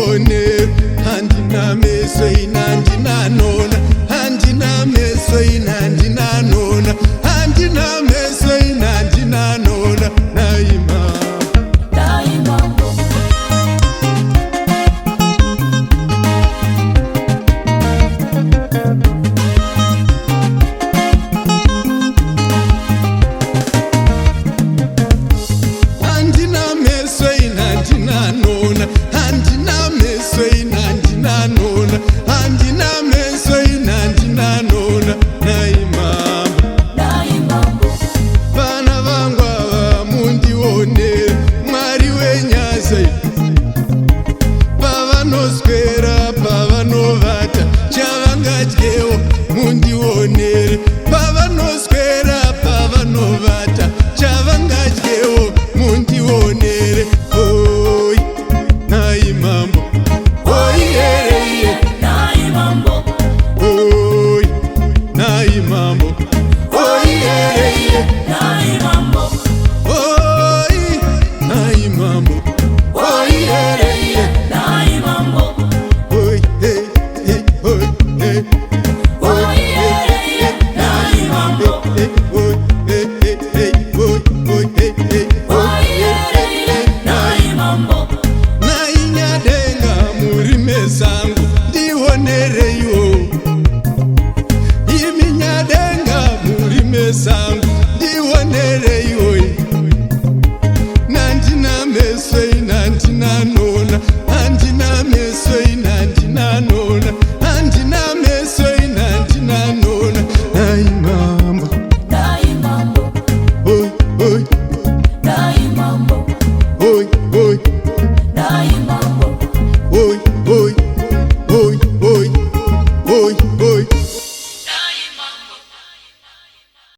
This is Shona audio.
mundione handina meso ina handina nona handina meso ina handina nona handina meso ina handina nona naima handina meso ina handina nona handina meso ina handina nona handina meso ina handina nona naimambo vana vangu ava mundionere mwari wenyasha pavanoswera pavanovata chavangadyewo mundionere pavanoswera pavanovata chavangadyewo mundionere oi naimambo oi hereye naimambo oi naimambo oi hereye naimambo oi naimambo oi hereye naimambo oi hey hey oi hey oi hereye naimambo oi hey hey oi oi hey hey oi hereye naimambo